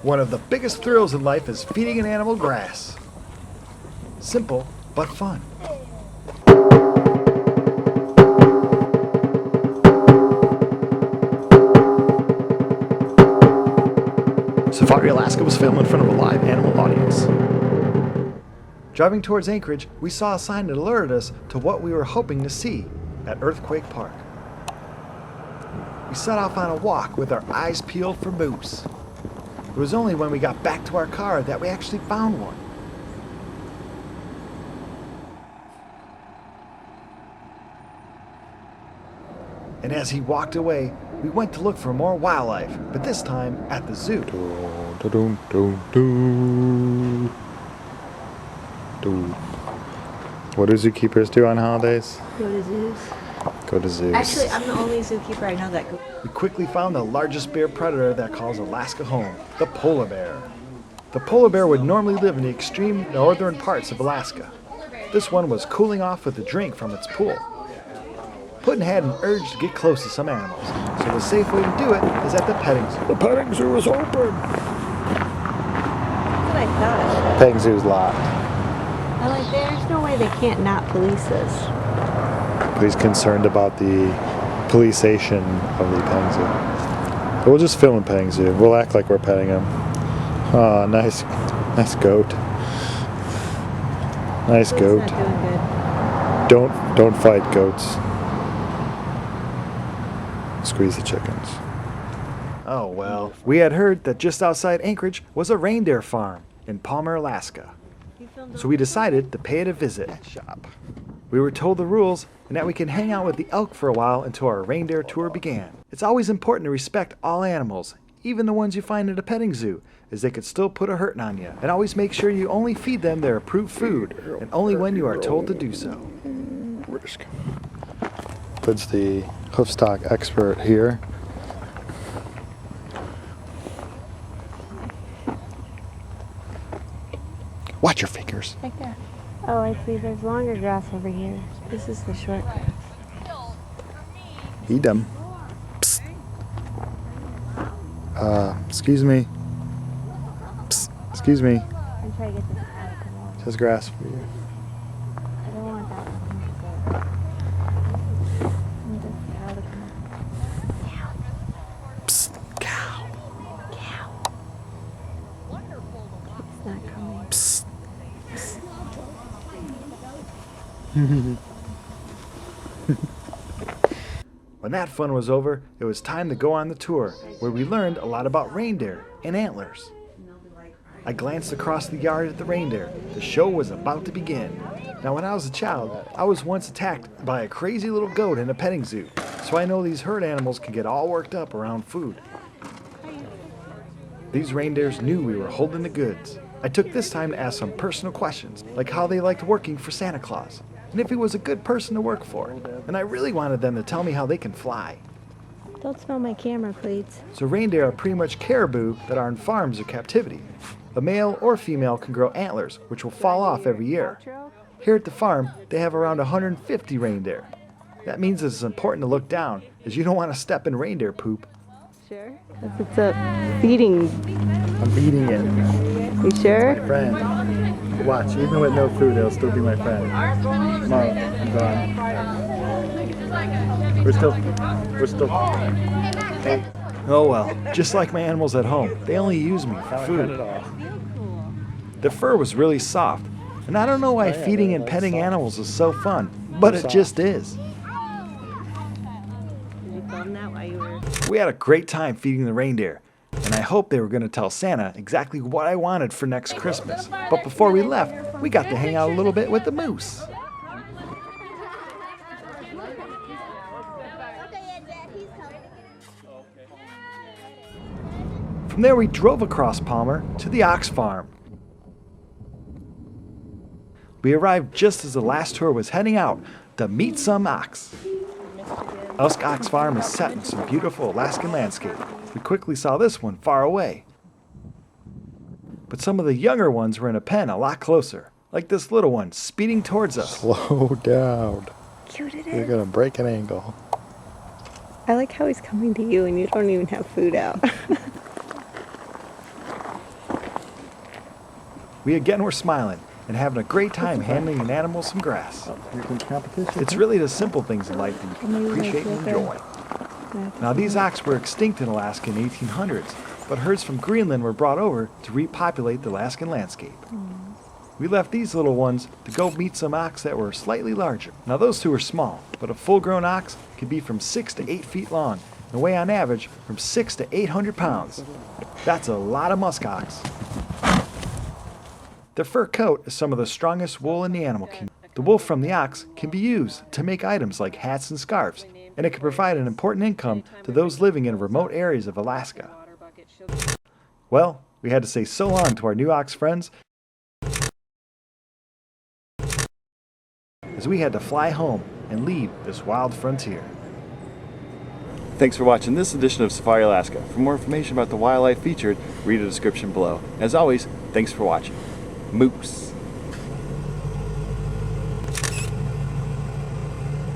One of the biggest thrills in life is feeding an animal grass. Simple, but fun. Safari Alaska was filmed in front of a live animal audience. Driving towards Anchorage, we saw a sign that alerted us to what we were hoping to see at Earthquake Park. We set off on a walk with our eyes peeled for moose. It was only when we got back to our car that we actually found one. And as he walked away, we went to look for more wildlife, but this time at the zoo. What do zookeepers do on holidays? Go to zoos. Go to zoos. Actually, I'm the only zookeeper I know that goes. We quickly found the largest bear predator that calls Alaska home, the polar bear. The polar bear would normally live in the extreme northern parts of Alaska. This one was cooling off with a drink from its pool. Putin had an urge to get close to some animals, so the safe way to do it is at the petting zoo. The petting zoo is open. That's what I thought. Petting zoo is locked. I'm like, there's no way they can't not police this. He's concerned about the policeation of the petting zoo. But we'll just film a petting zoo. We'll act like we're petting him. Oh, nice goat. Nice It's goat. not doing good. Don't fight goats. Squeeze the chickens. Oh well, we had heard that just outside Anchorage was a reindeer farm in Palmer, Alaska. So we decided to pay it a visit. Shop. We were told the rules and that we can hang out with the elk for a while until our reindeer tour began. It's always important to respect all animals, even the ones you find at a petting zoo, as they could still put a hurting on you. And always make sure you only feed them their approved food, and only when you are told to do so. Risk. Puts the hoofstock expert here. Watch your fingers. Right there. Oh, I see. There's longer grass over here. This is the short grass. Eat them. Psst. Excuse me. Psst. Excuse me. I'm trying to get this cow to come over. Just grass for you. I don't want that one. I want this cow to come over. Psst. Cow. Cow. It's not coming. Psst. When that fun was over, it was time to go on the tour, where we learned a lot about reindeer and antlers. I glanced across the yard at the reindeer. The show was about to begin. Now, when I was a child, I was once attacked by a crazy little goat in a petting zoo, so I know these herd animals can get all worked up around food. These reindeers knew we were holding the goods. I took this time to ask some personal questions, like how they liked working for Santa Claus, and if he was a good person to work for. And I really wanted them to tell me how they can fly. Don't smell my camera, please. So reindeer are pretty much caribou that are in farms or captivity. A male or female can grow antlers, which will fall off every year. Here at the farm, they have around 150 reindeer. That means it's important to look down, as you don't want to step in reindeer poop. Sure? Because it's a feeding. I'm feeding it. You sure? My friend. Watch, even with no food, it'll still be my friend. Come on, I'm gone. We're still. Oh well, just like my animals at home, they only use me for food. The fur was really soft, and I don't know why feeding and petting animals is so fun, but it just is. Did you film that while you were... We had a great time feeding the reindeer, and I hoped they were going to tell Santa exactly what I wanted for next Christmas. But before we left, we got to hang out a little bit with the moose. From there, we drove across Palmer to the ox farm. We arrived just as the last tour was heading out to meet some ox. Usk Ox Farm is set in some beautiful Alaskan landscape. We quickly saw this one far away. But some of the younger ones were in a pen a lot closer, like this little one speeding towards us. Slow down. Cute it You're is. gonna break an angle. I like how he's coming to you and you don't even have food out. again were smiling and having a great time handling an animal some grass. Here comes competition. It's really the simple things in life that you can appreciate and enjoy. Now, these ox were extinct in Alaska in the 1800s, but herds from Greenland were brought over to repopulate the Alaskan landscape. We left these little ones to go meet some ox that were slightly larger. Now, those two are small, but a full-grown ox can be from 6 to 8 feet long and weigh on average from 6 to 800 pounds. That's a lot of musk ox. Their fur coat is some of the strongest wool in the animal kingdom. The wool from the ox can be used to make items like hats and scarves, and it can provide an important income to those living in remote areas of Alaska. Well, we had to say so long to our new ox friends, as we had to fly home and leave this wild frontier. Thanks for watching this edition of Safari Alaska. For more information about the wildlife featured, read the description below. As always, thanks for watching. Moose.